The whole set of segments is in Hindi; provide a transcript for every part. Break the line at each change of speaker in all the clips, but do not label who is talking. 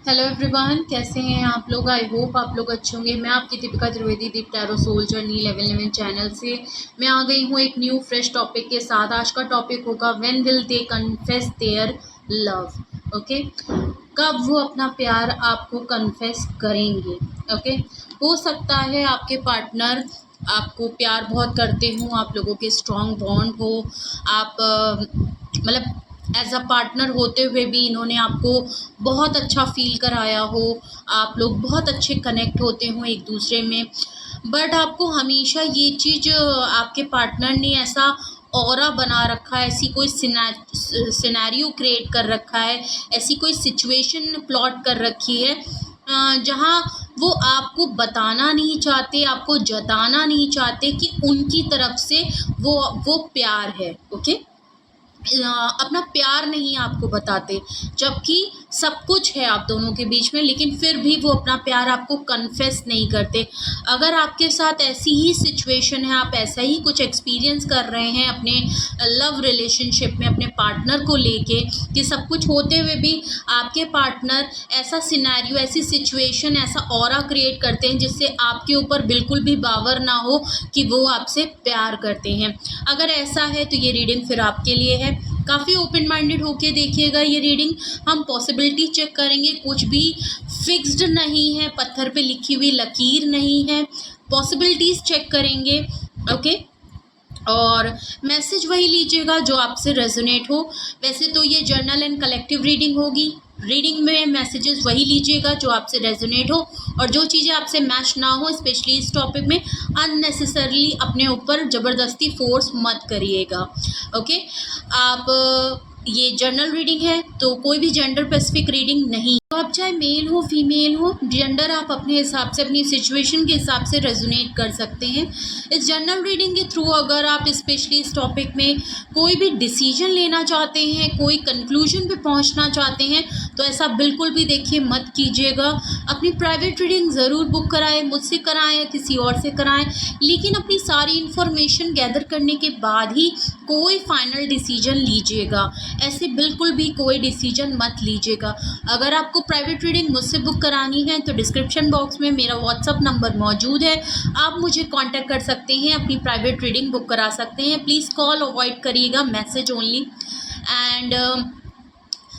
हेलो एवरीवन, कैसे हैं आप लोग। आई होप आप लोग अच्छे होंगे। मैं आपकी Deepika Trivedi, Deep tarot soul journey level 11 channel से मैं आ गई हूँ एक न्यू फ्रेश टॉपिक के साथ। आज का टॉपिक होगा when will they confess their love. Okay, कब वो अपना प्यार आपको कन्फेस करेंगे। ओके, हो सकता है आपके पार्टनर आपको प्यार बहुत करते हों, आप लोगों के स्ट्रॉन्ग बॉन्ड हो, आप मतलब एज अ पार्टनर होते हुए भी इन्होंने आपको बहुत अच्छा फील कराया हो, आप लोग बहुत अच्छे कनेक्ट होते हों एक दूसरे में। बट आपको हमेशा ये चीज़ आपके पार्टनर ने ऐसा ऑरा बना रखा है, ऐसी कोई सिनेरियो क्रिएट कर रखा है, ऐसी कोई सिचुएशन प्लॉट कर रखी है जहाँ वो आपको बताना नहीं चाहते, आपको जताना नहीं चाहते कि उनकी तरफ से वो प्यार है। ओके, अपना प्यार नहीं आपको बताते, जबकि सब कुछ है आप दोनों के बीच में, लेकिन फिर भी वो अपना प्यार आपको कन्फेस नहीं करते। अगर आपके साथ ऐसी ही सिचुएशन है, आप ऐसा ही कुछ एक्सपीरियंस कर रहे हैं अपने लव रिलेशनशिप में अपने पार्टनर को लेके, कि सब कुछ होते हुए भी आपके पार्टनर ऐसा सिनेरियो, ऐसी सिचुएशन, ऐसा ऑरा क्रिएट करते हैं जिससे आपके ऊपर बिल्कुल भी बावर ना हो कि वो आपसे प्यार करते हैं। अगर ऐसा है तो ये रीडिंग फिर आपके लिए है। काफ़ी ओपन माइंडेड होके देखिएगा ये रीडिंग। हम पॉसिबिलिटी चेक करेंगे, कुछ भी फिक्स्ड नहीं है, पत्थर पे लिखी हुई लकीर नहीं है, पॉसिबिलिटीज़ चेक करेंगे। ओके, और मैसेज वही लीजिएगा जो आपसे रेजोनेट हो। वैसे तो ये जर्नल एंड कलेक्टिव रीडिंग होगी, रीडिंग में मैसेजेस वही लीजिएगा जो आपसे रेजोनेट हो, और जो चीज़ें आपसे मैच ना हो, स्पेशली इस टॉपिक में अननेसेसरली अपने ऊपर ज़बरदस्ती फोर्स मत करिएगा। ओके, आप ये जर्नल रीडिंग है तो कोई भी जेंडर स्पेसिफिक रीडिंग नहीं। तो आप चाहे मेल हो फीमेल हो, जेंडर आप अपने हिसाब से, अपनी सिचुएशन के हिसाब से रेजोनेट कर सकते हैं। इस जर्नल रीडिंग के थ्रू अगर आप स्पेशली इस टॉपिक में कोई भी डिसीजन लेना चाहते हैं, कोई कंक्लूजन पे पहुंचना चाहते हैं, तो ऐसा बिल्कुल भी देखिए मत कीजिएगा। अपनी प्राइवेट रीडिंग ज़रूर बुक कराएं, मुझसे कराएं या किसी और से कराएं, लेकिन अपनी सारी इन्फॉर्मेशन गैदर करने के बाद ही कोई फाइनल डिसीजन लीजिएगा। ऐसे बिल्कुल भी कोई डिसीजन मत लीजिएगा। अगर आपको प्राइवेट रीडिंग मुझसे बुक करानी है तो डिस्क्रिप्शन बॉक्स में मेरा व्हाट्सअप नंबर मौजूद है, आप मुझे कांटेक्ट कर सकते हैं, अपनी प्राइवेट रीडिंग बुक करा सकते हैं। प्लीज़ कॉल अवॉइड करिएगा, message only. And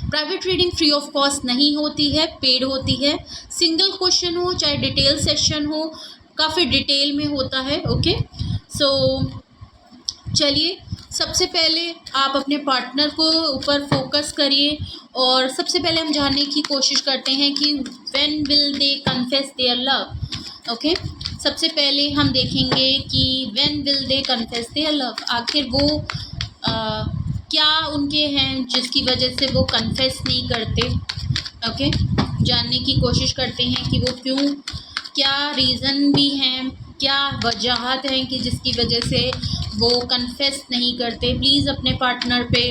private reading free of cost नहीं होती है, पेड होती है। सिंगल क्वेश्चन हो चाहे डिटेल सेशन हो, काफ़ी डिटेल में होता है। ओके, सो चलिए सबसे पहले आप अपने पार्टनर को ऊपर फोकस करिए, और सबसे पहले हम जानने की कोशिश करते हैं कि when will they confess their love. Okay, सबसे पहले हम देखेंगे कि when will they confess their love, आखिर वो क्या उनके हैं जिसकी वजह से वो कन्फेस नहीं करते। ओके, जानने की कोशिश करते हैं कि वो क्यों, क्या रीज़न भी हैं, क्या वजहत हैं कि जिसकी वजह से वो कन्फेस नहीं करते। प्लीज़ अपने पार्टनर पे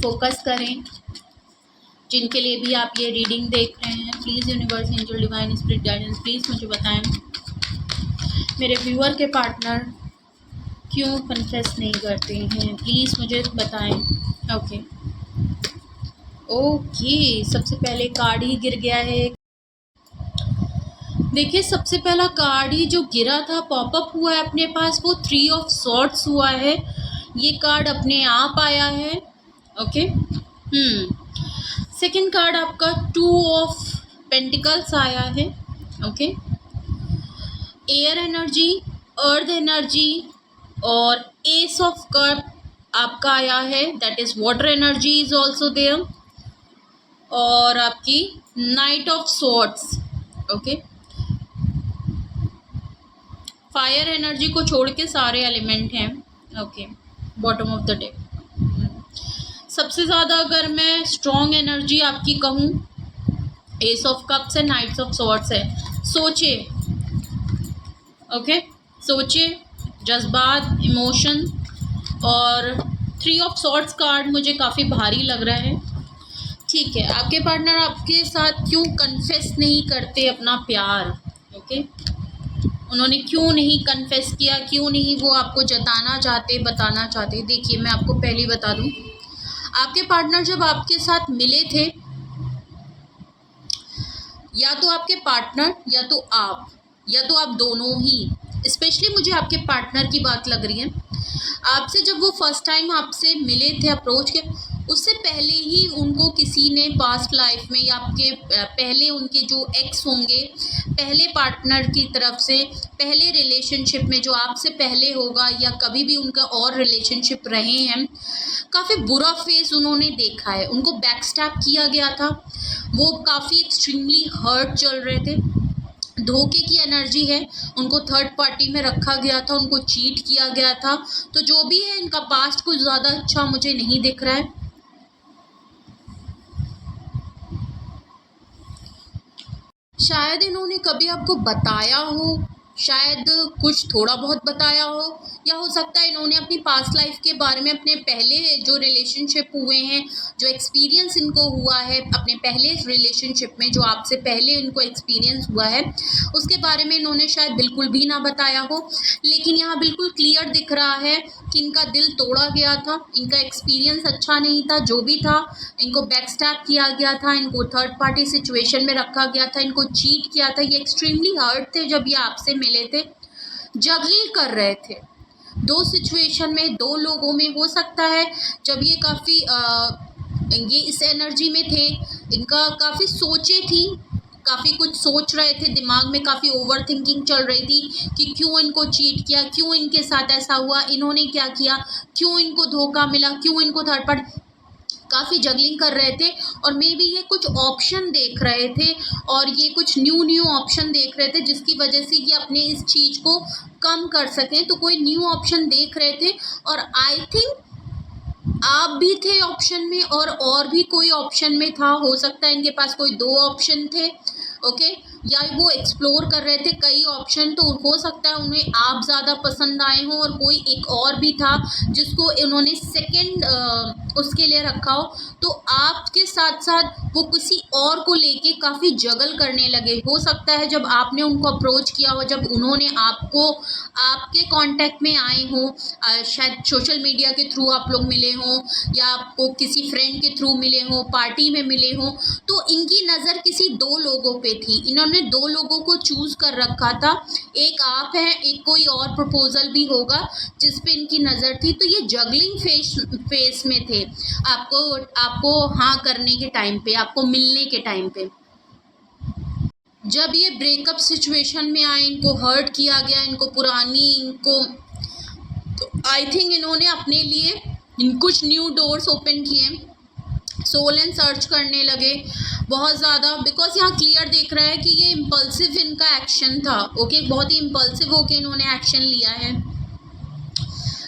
फोकस करें, जिनके लिए भी आप ये रीडिंग देख रहे हैं। Please universe, angel, divine spirit guidance, please मुझे बताएं मेरे व्यूअर के पार्टनर क्यों कन्फेस नहीं करते हैं, प्लीज़ मुझे बताएं। ओके ओके, सबसे पहले कार्ड ही गिर गया है। देखिए, सबसे पहला कार्ड ही जो गिरा था, पॉपअप हुआ है अपने पास, वो 3 ऑफ सॉर्ड्स हुआ है। ये कार्ड अपने आप आया है। ओके, सेकंड कार्ड आपका 2 ऑफ पेंटिकल्स आया है। Okay, air energy, earth energy, और एस ऑफ कप आपका आया है, that is water energy is also there, और आपकी knight of swords. Okay, fire energy को छोड़ के सारे एलिमेंट हैं। Okay, bottom of the deck. सबसे ज़्यादा अगर मैं स्ट्रॉन्ग एनर्जी आपकी कहूँ, एस ऑफ कप्स है, नाइट्स ऑफ सॉर्ड्स है। सोचिए, ओके, सोचिए, जज्बात, इमोशन, और 3 ऑफ सॉर्ड्स कार्ड मुझे काफ़ी भारी लग रहा है। ठीक है, आपके पार्टनर आपके साथ क्यों कन्फेस नहीं करते अपना प्यार। ओके, उन्होंने क्यों नहीं कन्फेस किया, क्यों नहीं वो आपको जताना चाहते, बताना चाहते। देखिए, मैं आपको पहले बता दूं, आपके पार्टनर जब आपके साथ मिले थे या तो आपके पार्टनर या तो आप दोनों ही। स्पेशली मुझे आपके पार्टनर की बात लग रही है। आपसे जब वो फर्स्ट टाइम आपसे मिले थे, अप्रोच के, उससे पहले ही उनको किसी ने पास्ट लाइफ में या आपके पहले उनके जो एक्स होंगे, पहले पार्टनर की तरफ से, पहले रिलेशनशिप में जो आपसे पहले होगा या कभी भी उनका और रिलेशनशिप रहे हैं, काफ़ी बुरा फेस उन्होंने देखा है। उनको बैकस्टैब किया गया था, वो काफ़ी एक्सट्रीमली हर्ट चल रहे थे, धोखे की एनर्जी है, उनको थर्ड पार्टी में रखा गया था, उनको चीट किया गया था। तो जो भी है, इनका पास्ट कुछ ज़्यादा अच्छा मुझे नहीं दिख रहा है। शायद इन्होंने कभी आपको बताया हो, शायद कुछ थोड़ा बहुत बताया हो, या हो सकता है इन्होंने अपनी पास्ट लाइफ के बारे में, अपने पहले जो रिलेशनशिप हुए हैं, जो एक्सपीरियंस इनको हुआ है अपने पहले रिलेशनशिप में, जो आपसे पहले इनको एक्सपीरियंस हुआ है, उसके बारे में इन्होंने शायद बिल्कुल भी ना बताया हो। लेकिन यहाँ बिल्कुल क्लियर दिख रहा है कि इनका दिल तोड़ा गया था, इनका एक्सपीरियंस अच्छा नहीं था, जो भी था, इनको बैकस्टैब किया गया था, इनको थर्ड पार्टी सिचुएशन में रखा गया था, इनको चीट किया था। ये एक्सट्रीमली हर्ट थे जब ये आपसे मिले थे, जगल कर रहे थे दो सिचुएशन में, दो लोगों में। हो सकता है जब ये काफ़ी ये इस एनर्जी में थे, इनका काफ़ी सोचे थी, काफ़ी कुछ सोच रहे थे, दिमाग में काफ़ी ओवर थिंकिंग चल रही थी कि क्यों इनको चीट किया, क्यों इनके साथ ऐसा हुआ, इन्होंने क्या किया, क्यों इनको धोखा मिला, क्यों इनको थर्ड पार्टी, काफ़ी जगलिंग कर रहे थे। और मे बी ये कुछ ऑप्शन देख रहे थे, और ये कुछ न्यू ऑप्शन देख रहे थे, जिसकी वजह से ये अपने इस चीज़ को कम कर सकें। तो कोई न्यू ऑप्शन देख रहे थे, और आई थिंक आप भी थे ऑप्शन में, और भी कोई ऑप्शन में था। हो सकता है इनके पास कोई दो ऑप्शन थे, ओके, या वो एक्सप्लोर कर रहे थे कई ऑप्शन। तो हो सकता है उन्हें आप ज़्यादा पसंद आए हों, और कोई एक और भी था जिसको इन्होंने सेकंड उसके लिए रखा हो। तो आपके साथ साथ वो किसी और को लेके काफ़ी जगल करने लगे। हो सकता है जब आपने उनको अप्रोच किया हो, जब उन्होंने आपको आपके कांटेक्ट में आए हों, शायद सोशल मीडिया के थ्रू आप लोग मिले हों, या आपको किसी फ्रेंड के थ्रू मिले हों, पार्टी में मिले हों, तो इनकी नज़र किसी दो लोगों पे थी। इन्होंने दो लोगों को चूज़ कर रखा था, एक आप हैं, एक कोई और प्रपोजल भी होगा जिस पे इनकी नज़र थी। तो ये जगलिंग फेस में थे आपको हाँ करने के टाइम पे, आपको मिलने के टाइम पे। जब ये ब्रेकअप सिचुएशन में आए, इनको हर्ट किया गया, इनको तो आई थिंक इन्होंने अपने लिए कुछ न्यू डोर्स ओपन किए, सोल एंड सर्च करने लगे बहुत ज़्यादा। बिकॉज यहाँ क्लियर देख रहा है कि ये इम्पल्सिव इनका एक्शन था, ओके, बहुत ही इम्पल्सिव होके इन्होंने एक्शन लिया है।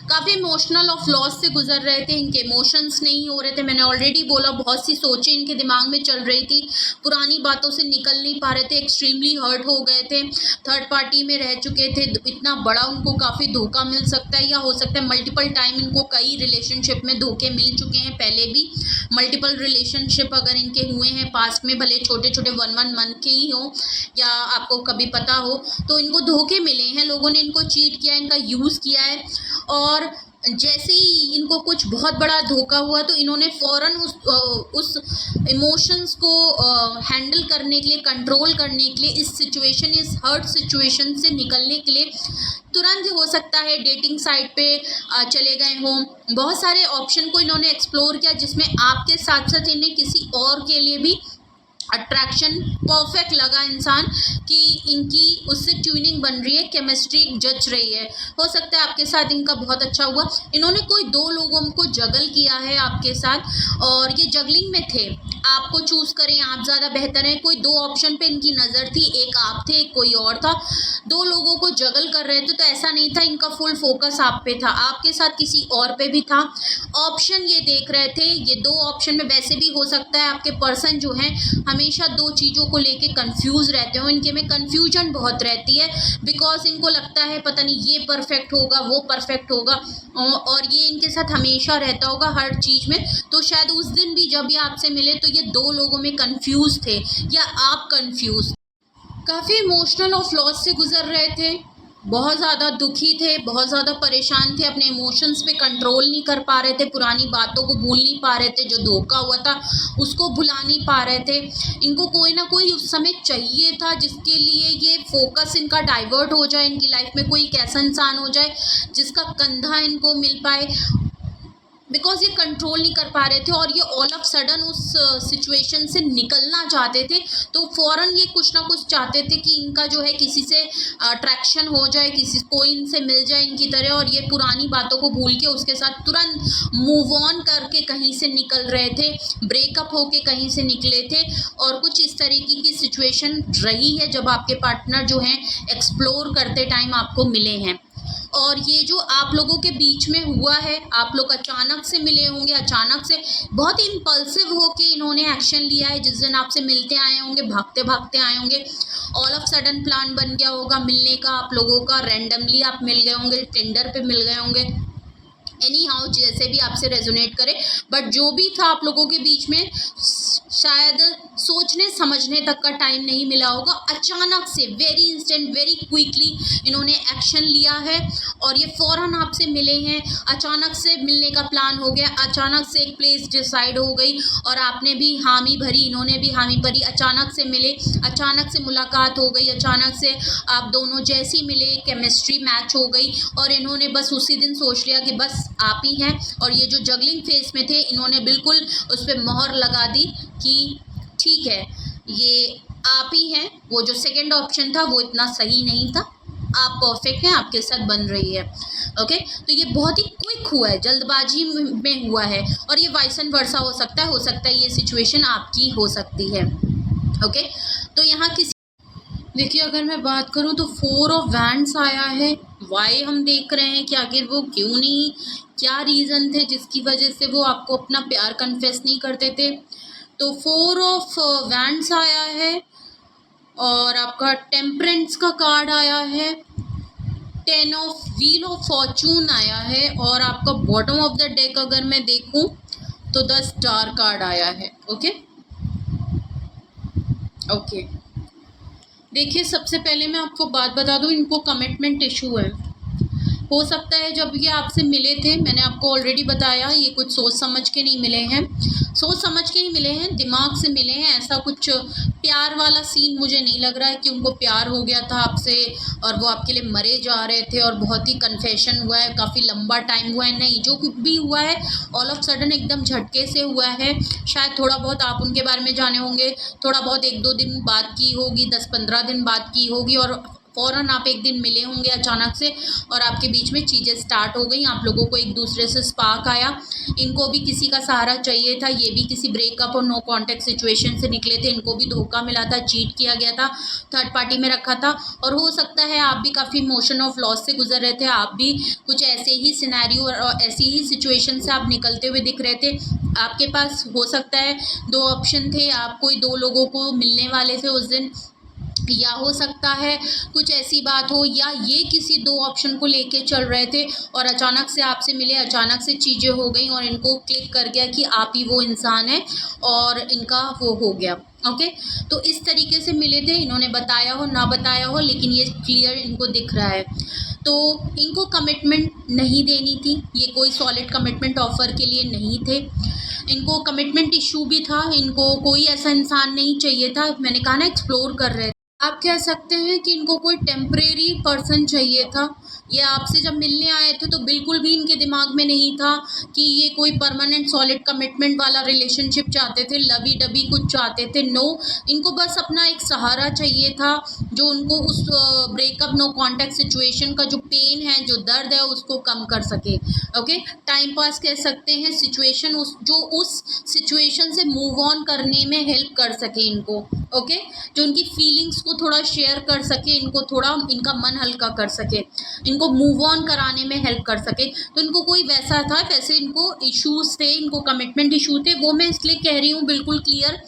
काफ़ी इमोशनल ऑफ लॉस से गुजर रहे थे, इनके इमोशंस नहीं हो रहे थे। मैंने ऑलरेडी बोला, बहुत सी सोचें इनके दिमाग में चल रही थी, पुरानी बातों से निकल नहीं पा रहे थे, एक्सट्रीमली हर्ट हो गए थे, थर्ड पार्टी में रह चुके थे, इतना बड़ा उनको काफ़ी धोखा मिल सकता है, या हो सकता है मल्टीपल टाइम इनको कई रिलेशनशिप में धोखे मिल चुके हैं। पहले भी मल्टीपल रिलेशनशिप अगर इनके हुए हैं पास्ट में, भले छोटे छोटे 1 मंथ के ही हों, या आपको कभी पता हो, तो इनको धोखे मिले हैं, लोगों ने इनको चीट किया, इनका यूज़ किया है। और जैसे ही इनको कुछ बहुत बड़ा धोखा हुआ, तो इन्होंने फ़ौरन उस इमोशंस को हैंडल करने के लिए, कंट्रोल करने के लिए, इस हर्ट सिचुएशन से निकलने के लिए तुरंत, हो सकता है डेटिंग साइट पे चले गए हों। बहुत सारे ऑप्शन को इन्होंने एक्सप्लोर किया, जिसमें आपके साथ साथ इन्हें किसी और के लिए भी अट्रैक्शन परफेक्ट लगा इंसान, कि इनकी उससे ट्यूनिंग बन रही है, केमिस्ट्री जच रही है। हो सकता है आपके साथ इनका बहुत अच्छा हुआ। इन्होंने कोई दो लोगों को जगल किया है आपके साथ, और ये जगलिंग में थे, आपको चूज़ करें, आप ज़्यादा बेहतर हैं। कोई दो ऑप्शन पे इनकी नज़र थी, एक आप थे, एक कोई और था, दो लोगों को जगल कर रहे थे। तो ऐसा नहीं था, इनका फुल फोकस आप पे था, आपके साथ किसी और पे भी था। ऑप्शन ये देख रहे थे, ये दो ऑप्शन में वैसे भी हो सकता है आपके पर्सन जो हैं हमेशा दो चीज़ों को लेके कंफ्यूज रहते हो, इनके में कंफ्यूजन बहुत रहती है। बिकॉज इनको लगता है पता नहीं ये परफेक्ट होगा, वो परफेक्ट होगा, और ये इनके साथ हमेशा रहता होगा हर चीज़ में। तो शायद उस दिन भी जब ये आपसे मिले, तो ये दो लोगों में कंफ्यूज थे, या आप कंफ्यूज, काफ़ी इमोशनल ऑफ लॉस से गुजर रहे थे। बहुत ज़्यादा दुखी थे, बहुत ज़्यादा परेशान थे, अपने इमोशंस पे कंट्रोल नहीं कर पा रहे थे, पुरानी बातों को भूल नहीं पा रहे थे, जो धोखा हुआ था उसको भुला नहीं पा रहे थे। इनको कोई ना कोई उस समय चाहिए था जिसके लिए ये फोकस इनका डाइवर्ट हो जाए, इनकी लाइफ में कोई एक ऐसा इंसान हो जाए जिसका कंधा इनको मिल पाए, बिकॉज ये कंट्रोल नहीं कर पा रहे थे और ये ऑल ऑफ सडन उस सिचुएशन से निकलना चाहते थे। तो फ़ौरन ये कुछ ना कुछ चाहते थे कि इनका जो है किसी से अट्रैक्शन हो जाए, किसी कोई इनसे मिल जाए इनकी तरह, और ये पुरानी बातों को भूल के उसके साथ तुरंत मूव ऑन करके कहीं से निकल रहे थे, ब्रेकअप होके कहीं से निकले थे। और कुछ इस तरीके की सिचुएशन रही है जब आपके पार्टनर जो हैं एक्सप्लोर करते टाइम आपको मिले हैं। और ये जो आप लोगों के बीच में हुआ है, आप लोग अचानक से मिले होंगे, अचानक से बहुत इम्पल्सिव होके इन्होंने एक्शन लिया है। जिस दिन आपसे मिलते आए होंगे, भागते भागते आए होंगे, ऑल ऑफ सडन प्लान बन गया होगा मिलने का आप लोगों का, रैंडमली आप मिल गए होंगे, टिंडर पे मिल गए होंगे, एनी हाउ जैसे भी आपसे रेजोनेट करे, बट जो भी था आप लोगों के बीच में शायद सोचने समझने तक का टाइम नहीं मिला होगा। अचानक से वेरी इंस्टेंट, वेरी क्विकली इन्होंने एक्शन लिया है और ये फ़ौरन आपसे मिले हैं। अचानक से मिलने का प्लान हो गया, अचानक से एक प्लेस डिसाइड हो गई और आपने भी हामी भरी, इन्होंने भी हामी भरी। अचानक से मिले, अचानक से मुलाकात हो गई, अचानक से आप दोनों जैसी मिले, केमिस्ट्री मैच हो गई और इन्होंने बस उसी दिन सोच लिया कि बस आप ही हैं। और ये जो जगलिंग फेस में थे, इन्होंने बिल्कुल उस पर मोहर लगा दी कि ठीक है, ये आप ही हैं। वो जो सेकंड ऑप्शन था वो इतना सही नहीं था, आप परफेक्ट हैं, आपके साथ बन रही है। ओके, तो ये बहुत ही क्विक हुआ है, जल्दबाजी में हुआ है और ये वाइस एंड वर्सा हो सकता है ये सिचुएशन आपकी हो सकती है। ओके, तो यहाँ किसी देखिए, अगर मैं बात करूँ तो 4 ऑफ वैंड्स आया है। वाई हम देख रहे हैं कि आखिर वो क्यों नहीं, क्या रीज़न थे जिसकी वजह से वो आपको अपना प्यार कन्फेस नहीं करते थे। तो 4 ऑफ वैंड्स आया है और आपका टेम्परेंस का कार्ड आया है, 10 ऑफ व्हील ऑफ फॉर्चून आया है और आपका बॉटम ऑफ द डेक अगर मैं देखूं तो 10 स्टार कार्ड आया है। ओके ओके, देखिए, सबसे पहले मैं आपको बात बता दूं, इनको कमिटमेंट इशू है। हो सकता है जब ये आपसे मिले थे, मैंने आपको ऑलरेडी बताया, ये कुछ सोच समझ के नहीं मिले हैं, सोच समझ के ही मिले हैं, दिमाग से मिले हैं। ऐसा कुछ प्यार वाला सीन मुझे नहीं लग रहा है कि उनको प्यार हो गया था आपसे और वो आपके लिए मरे जा रहे थे और बहुत ही कन्फेशन हुआ है, काफ़ी लंबा टाइम हुआ है। नहीं, जो कुछ भी हुआ है ऑल ऑफ सडन एकदम झटके से हुआ है। शायद थोड़ा बहुत आप उनके बारे में जाने होंगे, थोड़ा बहुत 1-2 दिन बात की होगी, 10-15 दिन बात की होगी और फ़ौरन आप एक दिन मिले होंगे अचानक से और आपके बीच में चीज़ें स्टार्ट हो गई, आप लोगों को एक दूसरे से स्पार्क आया। इनको भी किसी का सहारा चाहिए था, ये भी किसी ब्रेकअप और नो कॉन्टैक्ट सिचुएशन से निकले थे, इनको भी धोखा मिला था, चीट किया गया था, थर्ड पार्टी में रखा था। और हो सकता है आप भी काफ़ी इमोशन ऑफ लॉस से गुजर रहे थे, आप भी कुछ ऐसे ही सिनेरियो और ऐसी ही सिचुएशन से आप निकलते हुए दिख रहे थे। आपके पास हो सकता है 2 ऑप्शन थे, आप कोई 2 लोगों को मिलने वाले थे उस दिन, या हो सकता है कुछ ऐसी बात हो, या ये किसी 2 ऑप्शन को लेके चल रहे थे और अचानक से आपसे मिले, अचानक से चीज़ें हो गई और इनको क्लिक कर गया कि आप ही वो इंसान है और इनका वो हो गया। ओके, तो इस तरीके से मिले थे, इन्होंने बताया हो ना बताया हो, लेकिन ये क्लियर इनको दिख रहा है। तो इनको कमिटमेंट नहीं देनी थी, ये कोई सॉलिड कमिटमेंट ऑफ़र के लिए नहीं थे। इनको कमिटमेंट इशू भी था, इनको कोई ऐसा इंसान नहीं चाहिए था। मैंने कहा ना, एक्सप्लोर कर रहे थे। आप कह सकते हैं कि इनको कोई टेम्परेरी पर्सन चाहिए था। ये आपसे जब मिलने आए थे तो बिल्कुल भी इनके दिमाग में नहीं था कि ये कोई परमानेंट सॉलिड कमिटमेंट वाला रिलेशनशिप चाहते थे, लवी डबी कुछ चाहते थे। नो, इनको बस अपना एक सहारा चाहिए था जो उनको उस ब्रेकअप नो कॉन्टैक्ट सिचुएशन का जो पेन है, जो दर्द है, उसको कम कर सके। ओके, टाइम पास कह सकते हैं, सिचुएशन उस सिचुएशन से मूव ऑन करने में हेल्प कर सके इनको। ओके, जो उनकी फीलिंग्स को थोड़ा शेयर कर सके, इनको थोड़ा इनका मन हल्का कर सके, इनको मूव ऑन कराने में हेल्प कर सके। तो इनको कोई वैसा था, वैसे इनको इश्यूज थे, इनको कमिटमेंट इशू थे। वो मैं इसलिए कह रही हूँ बिल्कुल क्लियर,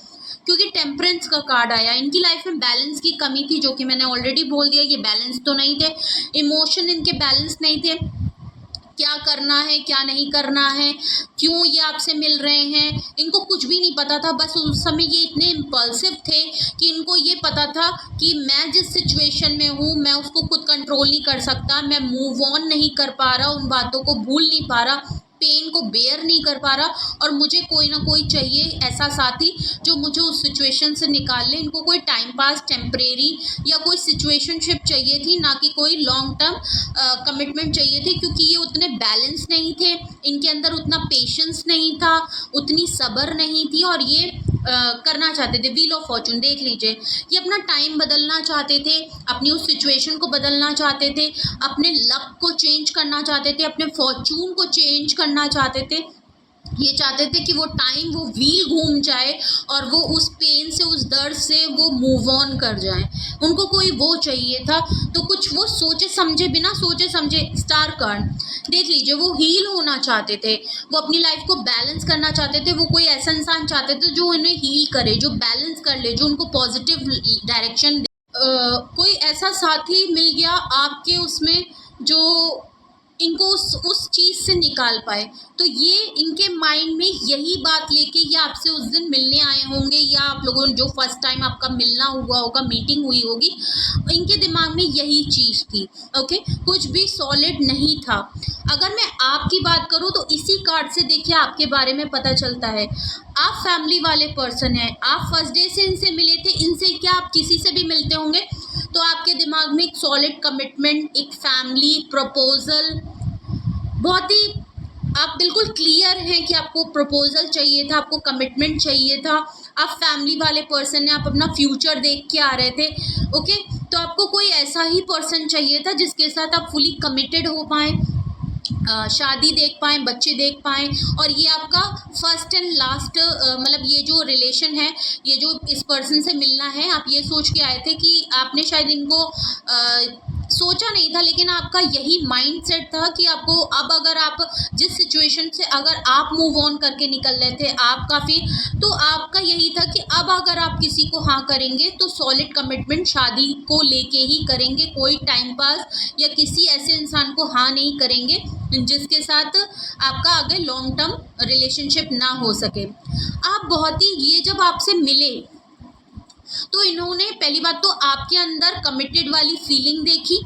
क्योंकि टेम्परेंस का कार्ड आया। इनकी लाइफ में बैलेंस की कमी थी, जो कि मैंने ऑलरेडी बोल दिया, ये बैलेंस तो नहीं थे, इमोशन इनके बैलेंस नहीं थे, क्या करना है क्या नहीं करना है, क्यों ये आपसे मिल रहे हैं, इनको कुछ भी नहीं पता था। बस उस समय ये इतने इम्पल्सिव थे कि इनको ये पता था कि मैं जिस सिचुएशन में हूँ मैं उसको खुद कंट्रोल नहीं कर सकता, मैं मूव ऑन नहीं कर पा रहा, उन बातों को भूल नहीं पा रहा, पेन को बेयर नहीं कर पा रहा, और मुझे कोई ना कोई चाहिए ऐसा साथी जो मुझे उस सिचुएशन से निकाल ले। इनको कोई टाइम पास टेम्परेरी या कोई सिचुएशनशिप चाहिए थी, ना कि कोई लॉन्ग टर्म कमिटमेंट चाहिए थी, क्योंकि ये उतने बैलेंस नहीं थे, इनके अंदर उतना पेशेंस नहीं था, उतनी सब्र नहीं थी, और ये करना चाहते थे व्हील ऑफ फॉर्चून। देख लीजिए, ये अपना टाइम बदलना चाहते थे, अपनी उस सिचुएशन को बदलना चाहते थे, अपने लक को चेंज करना चाहते थे, अपने फॉर्चून को चेंज करना चाहते थे। ये चाहते थे कि वो टाइम, वो व्हील घूम जाए और वो उस पेन से, उस दर्द से वो मूव ऑन कर जाए। उनको कोई वो चाहिए था, तो कुछ वो सोचे समझे, बिना सोचे समझे स्टार कार्ड देख लीजिए, वो हील होना चाहते थे, वो अपनी लाइफ को बैलेंस करना चाहते थे, वो कोई ऐसा इंसान चाहते थे जो उन्हें हील करे, जो बैलेंस कर ले, जो उनको पॉजिटिव डायरेक्शन दे। कोई ऐसा साथी मिल गया आपके उसमें जो इनको उस चीज़ से निकाल पाए। तो ये इनके माइंड में यही बात लेके ये आपसे उस दिन मिलने आए होंगे, या आप लोगों ने जो फर्स्ट टाइम आपका मिलना हुआ होगा, मीटिंग हुई होगी, इनके दिमाग में यही चीज़ थी। ओके, कुछ भी सॉलिड नहीं था। अगर मैं आपकी बात करूँ तो इसी कार्ड से देखिए आपके बारे में पता चलता है, आप फैमिली वाले पर्सन हैं, आप फर्स्ट डे से इनसे मिले थे, इनसे क्या आप किसी से भी मिलते होंगे, तो आपके दिमाग में एक सॉलिड कमिटमेंट, एक फैमिली प्रपोजल, बहुत ही आप बिल्कुल क्लियर हैं कि आपको प्रपोजल चाहिए था, आपको कमिटमेंट चाहिए था, आप फैमिली वाले पर्सन हैं, आप अपना फ्यूचर देख के आ रहे थे। ओके, तो आपको कोई ऐसा ही पर्सन चाहिए था जिसके साथ आप फुली कमिटेड हो पाएँ, शादी देख पाएँ, बच्चे देख पाएँ, और ये आपका फर्स्ट एंड लास्ट मतलब ये जो रिलेशन है, ये जो इस पर्सन से मिलना है, आप ये सोच के आए थे कि आपने शायद इनको सोचा नहीं था, लेकिन आपका यही माइंडसेट था कि आपको अब, अगर आप जिस सिचुएशन से अगर आप मूव ऑन करके निकल रहे थे, आप काफ़ी, तो आपका यही था कि अब अगर आप किसी को हाँ करेंगे तो सॉलिड कमिटमेंट शादी को लेके ही करेंगे, कोई टाइम पास या किसी ऐसे इंसान को हाँ नहीं करेंगे जिसके साथ आपका आगे लॉन्ग टर्म रिलेशनशिप ना हो सके। आप बहुत ही, ये जब आपसे मिले तो इन्होंने पहली बात तो आपके अंदर कमिटेड वाली फीलिंग देखी,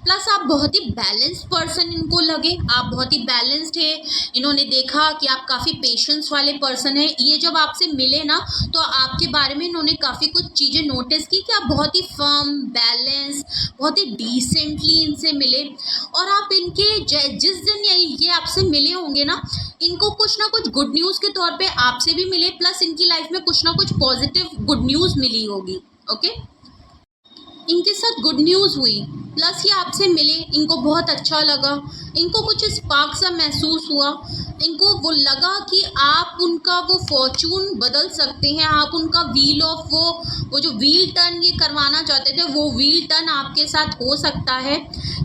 प्लस आप बहुत ही बैलेंस्ड पर्सन इनको लगे, आप बहुत ही बैलेंस्ड है। इन्होंने देखा कि आप काफ़ी पेशेंस वाले पर्सन हैं। ये जब आपसे मिले ना, तो आपके बारे में इन्होंने काफ़ी कुछ चीज़ें नोटिस की कि आप बहुत ही फर्म, बैलेंस, बहुत ही डिसेंटली इनसे मिले, और आप इनके जिस दिन ये आपसे मिले होंगे ना, इनको कुछ ना कुछ गुड न्यूज़ के तौर पे आपसे भी मिले, प्लस इनकी लाइफ में कुछ ना कुछ पॉजिटिव गुड न्यूज़ मिली होगी। ओके, इनके साथ गुड न्यूज़ हुई, प्लस ये आपसे मिले, इनको बहुत अच्छा लगा, इनको कुछ स्पार्क सा महसूस हुआ, इनको वो लगा कि आप उनका वो फॉर्चून बदल सकते हैं, आप उनका व्हील ऑफ वो जो व्हील टर्न ये करवाना चाहते थे, वो व्हील टर्न आपके साथ हो सकता है।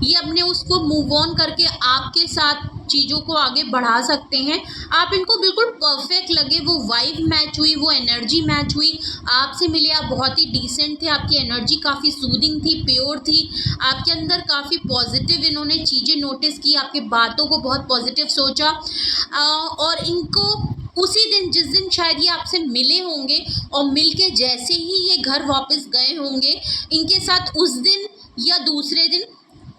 ये अपने उसको मूव ऑन करके आपके साथ चीज़ों को आगे बढ़ा सकते हैं। आप इनको बिल्कुल परफेक्ट लगे, वो वाइब मैच हुई, वो एनर्जी मैच हुई, आपसे मिले, आप बहुत ही डिसेंट थे, आपकी एनर्जी काफ़ी सूदिंग थी, प्योर थी, आपके अंदर काफ़ी पॉजिटिव इन्होंने चीज़ें नोटिस की, आपके बातों को बहुत पॉजिटिव सोचा, और इनको उसी दिन, जिस दिन शायद ये आपसे मिले होंगे और मिलके जैसे ही ये घर वापस गए होंगे, इनके साथ उस दिन या दूसरे दिन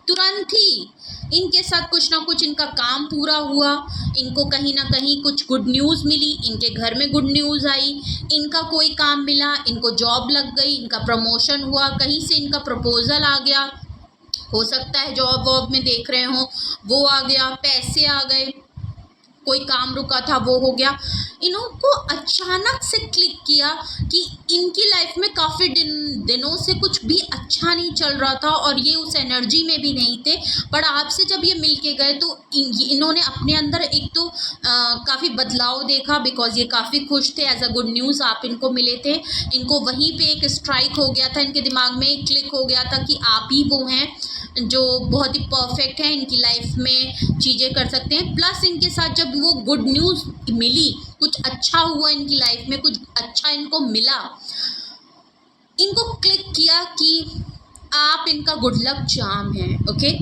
तुरंत ही इनके साथ कुछ ना कुछ इनका काम पूरा हुआ, इनको कहीं ना कहीं कुछ गुड न्यूज़ मिली, इनके घर में गुड न्यूज़ आई, इनका कोई काम मिला, इनको जॉब लग गई, इनका प्रमोशन हुआ, कहीं से इनका प्रपोजल आ गया, हो सकता है जॉब वॉब में देख रहे हो वो आ गया, पैसे आ गए, कोई काम रुका था वो हो गया। इनको अचानक से क्लिक किया कि इनकी लाइफ में काफ़ी दिनों से कुछ भी अच्छा नहीं चल रहा था, और ये उस एनर्जी में भी नहीं थे, पर आपसे जब ये मिल के गए तो इन्होंने अपने अंदर एक तो काफ़ी बदलाव देखा, बिकॉज ये काफ़ी खुश थे, एज अ गुड न्यूज़ आप इनको मिले थे। इनको वहीं पे एक स्ट्राइक हो गया था, इनके दिमाग में क्लिक हो गया था कि आप ही वो हैं जो बहुत ही परफेक्ट हैं, इनकी लाइफ में चीज़ें कर सकते हैं। प्लस इनके साथ जब वो गुड न्यूज़ मिली, कुछ अच्छा हुआ इनकी लाइफ में, कुछ अच्छा इनको मिला, इनको क्लिक किया कि आप इनका गुड लक चार्म हैं। ओके,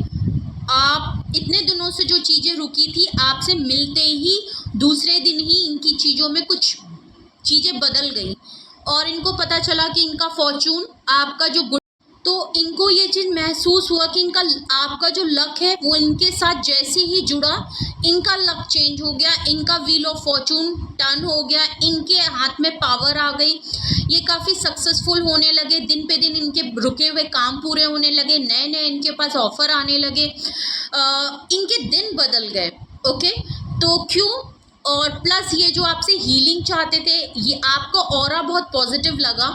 आप इतने दिनों से जो चीज़ें रुकी थी, आपसे मिलते ही दूसरे दिन ही इनकी चीज़ों में कुछ चीज़ें बदल गई और इनको पता चला कि इनका फॉर्चून, आपका जो गुड, तो इनको ये चीज़ महसूस हुआ कि इनका, आपका जो लक है वो इनके साथ जैसे ही जुड़ा, इनका लक चेंज हो गया, इनका व्हील ऑफ फॉर्चून टर्न हो गया, इनके हाथ में पावर आ गई, ये काफ़ी सक्सेसफुल होने लगे, दिन पे दिन इनके रुके हुए काम पूरे होने लगे, नए नए इनके पास ऑफर आने लगे, इनके दिन बदल गए। ओके, तो क्यों? और प्लस ये जो आपसे हीलिंग चाहते थे, ये आपका ऑरा बहुत पॉजिटिव लगा,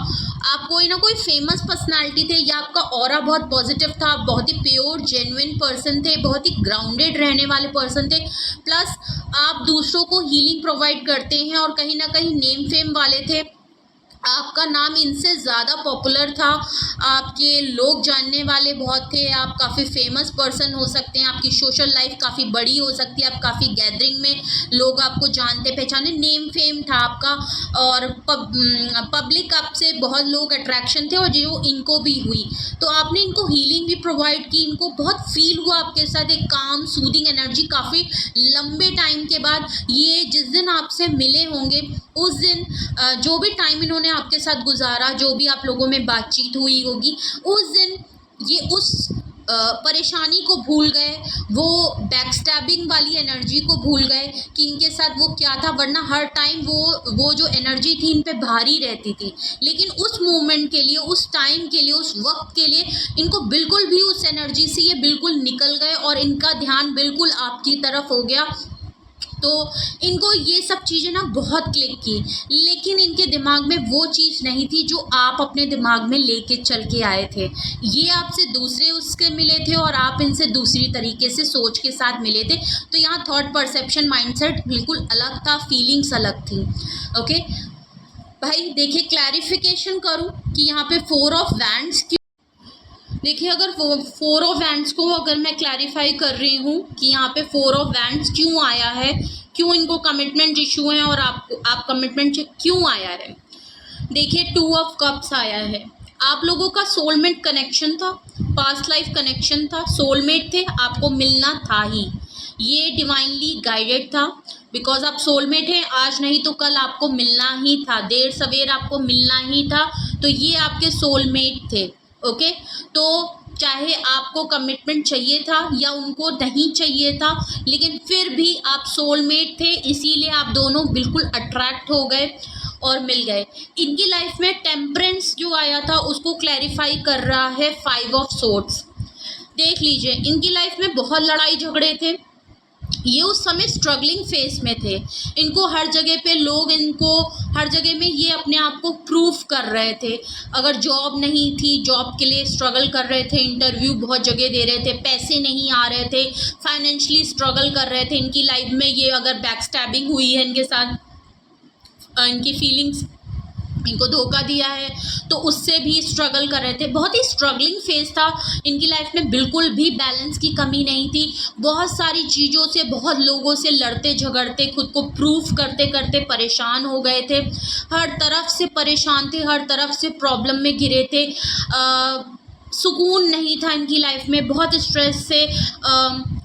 आप कोई ना कोई फेमस पर्सनालिटी थे या आपका ऑरा बहुत पॉजिटिव था, आप बहुत ही प्योर जेन्युइन पर्सन थे, बहुत ही ग्राउंडेड रहने वाले पर्सन थे, प्लस आप दूसरों को हीलिंग प्रोवाइड करते हैं और कहीं ना कहीं नेम फेम वाले थे, आपका नाम इनसे ज़्यादा पॉपुलर था, आपके लोग जानने वाले बहुत थे, आप काफ़ी फेमस पर्सन हो सकते हैं, आपकी सोशल लाइफ काफ़ी बड़ी हो सकती है, आप काफ़ी गैदरिंग में लोग आपको जानते पहचाने, नेम फेम था आपका, और पब्लिक आपसे बहुत लोग अट्रैक्शन थे और जो इनको भी हुई, तो आपने इनको हीलिंग भी प्रोवाइड की, इनको बहुत फील हुआ आपके साथ एक काम सूदिंग एनर्जी, काफ़ी लंबे टाइम के बाद। ये जिस दिन आपसे मिले होंगे उस दिन जो भी टाइम इन्होंने आपके साथ गुजारा, जो भी आप लोगों में बातचीत हुई होगी, उस दिन ये उस परेशानी को भूल गए, वो बैकस्टैबिंग वाली एनर्जी को भूल गए कि इनके साथ वो क्या था, वरना हर टाइम वो जो एनर्जी थी इन पे भारी रहती थी, लेकिन उस मोमेंट के लिए, उस टाइम के लिए, उस वक्त के लिए इनको बिल्कुल भी उस एनर्जी से ये बिल्कुल निकल गए और इनका ध्यान बिल्कुल आपकी तरफ हो गया। तो इनको ये सब चीज़ें ना बहुत क्लिक की, लेकिन इनके दिमाग में वो चीज़ नहीं थी जो आप अपने दिमाग में लेके चल के आए थे। ये आपसे दूसरे उसके मिले थे और आप इनसे दूसरी तरीके से सोच के साथ मिले थे, तो यहाँ थॉट परसेप्शन माइंडसेट बिल्कुल अलग था, फीलिंग्स अलग थी। ओके भाई, देखिए क्लैरिफिकेशन करूँ कि यहाँ पे 4 ऑफ वैंड्स, देखिए अगर 4 ऑफ वैंड्स को अगर मैं क्लैरिफाई कर रही हूँ कि यहाँ पे 4 ऑफ वैंड्स क्यों आया है, क्यों इनको कमिटमेंट इशू है और आप कमिटमेंट से क्यों आया है। देखिए 2 ऑफ कप्स आया है, आप लोगों का सोलमेट कनेक्शन था, पास्ट लाइफ कनेक्शन था, सोलमेट थे, आपको मिलना था ही, ये डिवाइनली गाइडेड था, बिकॉज आप सोलमेट हैं, आज नहीं तो कल आपको मिलना ही था, देर सवेर आपको मिलना ही था, तो ये आपके सोलमेट थे। ओके, तो चाहे आपको कमिटमेंट चाहिए था या उनको नहीं चाहिए था, लेकिन फिर भी आप सोलमेट थे, इसीलिए आप दोनों बिल्कुल अट्रैक्ट हो गए और मिल गए। इनकी लाइफ में टेम्परेंस जो आया था उसको क्लैरिफाई कर रहा है 5 ऑफ सोर्ड्स। देख लीजिए, इनकी लाइफ में बहुत लड़ाई झगड़े थे, ये उस समय स्ट्रगलिंग फेस में थे, इनको हर जगह पे लोग, इनको हर जगह में ये अपने आप को प्रूफ कर रहे थे, अगर जॉब नहीं थी जॉब के लिए स्ट्रगल कर रहे थे, इंटरव्यू बहुत जगह दे रहे थे, पैसे नहीं आ रहे थे, फाइनेंशियली स्ट्रगल कर रहे थे, इनकी लाइफ में ये अगर बैकस्टैबिंग हुई है इनके साथ, इनकी फीलिंग्स, इनको धोखा दिया है, तो उससे भी स्ट्रगल कर रहे थे, बहुत ही स्ट्रगलिंग फेज था इनकी लाइफ में, बिल्कुल भी बैलेंस की कमी नहीं थी, बहुत सारी चीज़ों से, बहुत लोगों से लड़ते झगड़ते, खुद को प्रूफ करते करते परेशान हो गए थे, हर तरफ से परेशान थे, हर तरफ से प्रॉब्लम में घिरे थे, सुकून नहीं था इनकी लाइफ में, बहुत स्ट्रेस से,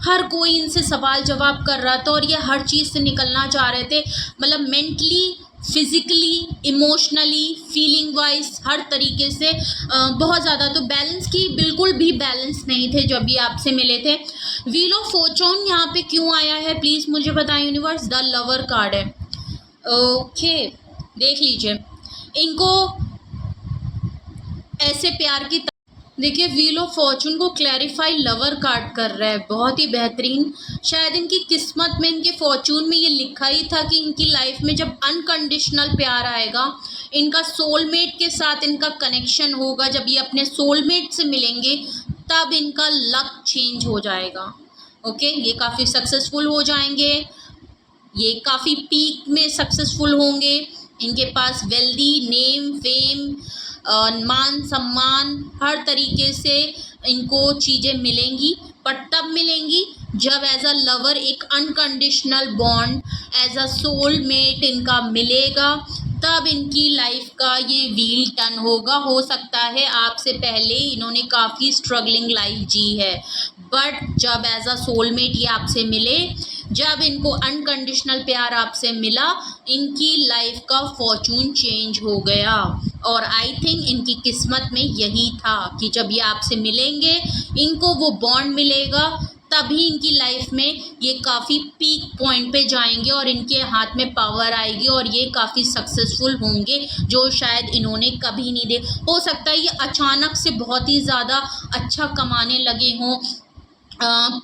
हर कोई इनसे सवाल जवाब कर रहा था और ये हर चीज़ से निकलना चाह रहे थे, मतलब mentally, physically, emotionally, feeling wise, हर तरीके से बहुत ज़्यादा, तो बैलेंस की बिल्कुल भी बैलेंस नहीं थे जब ये आपसे मिले थे। व्हील ऑफ फॉर्चून यहाँ पे क्यों आया है, प्लीज़ मुझे बताएं यूनिवर्स। द लवर कार्ड है। ओके, देख लीजिए, इनको ऐसे प्यार की, देखिए व्हील ऑफ फॉर्चून को क्लैरिफाई लवर कार्ड कर रहा है, बहुत ही बेहतरीन। शायद इनकी किस्मत में, इनके फॉर्चून में ये लिखा ही था कि इनकी लाइफ में जब अनकंडीशनल प्यार आएगा, इनका सोलमेट के साथ इनका कनेक्शन होगा, जब ये अपने सोलमेट से मिलेंगे तब इनका लक चेंज हो जाएगा। ओके, ये काफ़ी सक्सेसफुल हो जाएंगे, ये काफ़ी पीक में सक्सेसफुल होंगे, इनके पास वेल्दी, नेम, फेम, मान सम्मान, हर तरीके से इनको चीज़ें मिलेंगी, पर तब मिलेंगी जब एज अ लवर एक unconditional bond, as a soul mate इनका मिलेगा, तब इनकी लाइफ का ये व्हील टर्न होगा। हो सकता है आपसे पहले इन्होंने काफ़ी स्ट्रगलिंग लाइफ जी है, बट जब एज अ सोलमेट ये आपसे मिले, जब इनको अनकंडीशनल प्यार आपसे मिला, इनकी लाइफ का फॉर्चून चेंज हो गया। और आई थिंक इनकी किस्मत में यही था कि जब ये आपसे मिलेंगे, इनको वो बॉन्ड मिलेगा, तभी इनकी लाइफ में ये काफ़ी पीक पॉइंट पे जाएंगे और इनके हाथ में पावर आएगी और ये काफ़ी सक्सेसफुल होंगे, जो शायद इन्होंने कभी नहीं दे। हो सकता है ये अचानक से बहुत ही ज़्यादा अच्छा कमाने लगे हों,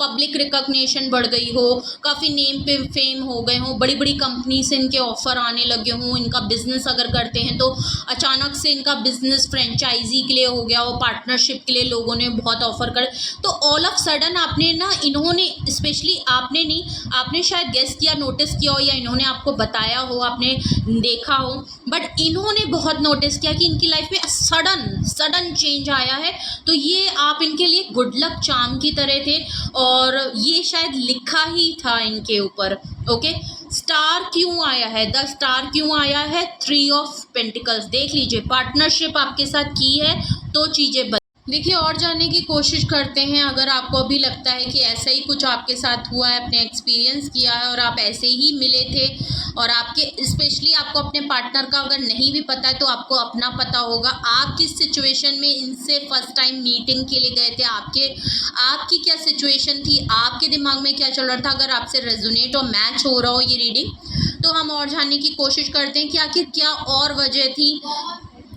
पब्लिक रिकॉग्निशन बढ़ गई हो, काफ़ी नेम पे फेम हो गए हों, बड़ी बड़ी कंपनी से इनके ऑफ़र आने लगे हों, इनका बिज़नेस अगर करते हैं तो अचानक से इनका बिज़नेस फ्रेंचाइजी के लिए हो गया हो, पार्टनरशिप के लिए लोगों ने बहुत ऑफ़र कर, तो ऑल ऑफ सडन आपने ना, इन्होंने स्पेशली आपने नहीं, आपने शायद गेस किया, नोटिस किया हो, या इन्होंने आपको बताया हो, आपने देखा हो, बट इन्होंने बहुत नोटिस किया कि इनकी लाइफ में सडन चेंज आया है। तो ये आप इनके लिए गुड लक चार्म की तरह थे और ये शायद लिखा ही था इनके ऊपर। ओके, स्टार क्यों आया है, द स्टार क्यों आया है, 3 ऑफ पेंटिकल्स। देख लीजिए, पार्टनरशिप आपके साथ की है तो चीज़ें देखिए और जानने की कोशिश करते हैं। अगर आपको अभी लगता है कि ऐसा ही कुछ आपके साथ हुआ है, अपने एक्सपीरियंस किया है और आप ऐसे ही मिले थे, और आपके स्पेशली आपको अपने पार्टनर का अगर नहीं भी पता है तो आपको अपना पता होगा, आप किस सिचुएशन में इनसे फर्स्ट टाइम मीटिंग के लिए गए थे, आपकी क्या सिचुएशन थी, आपके दिमाग में क्या चल रहा था। अगर आपसे रेजोनेट और मैच हो रहा हो ये रीडिंग, तो हम और जानने की कोशिश करते हैं कि आखिर क्या और वजह थी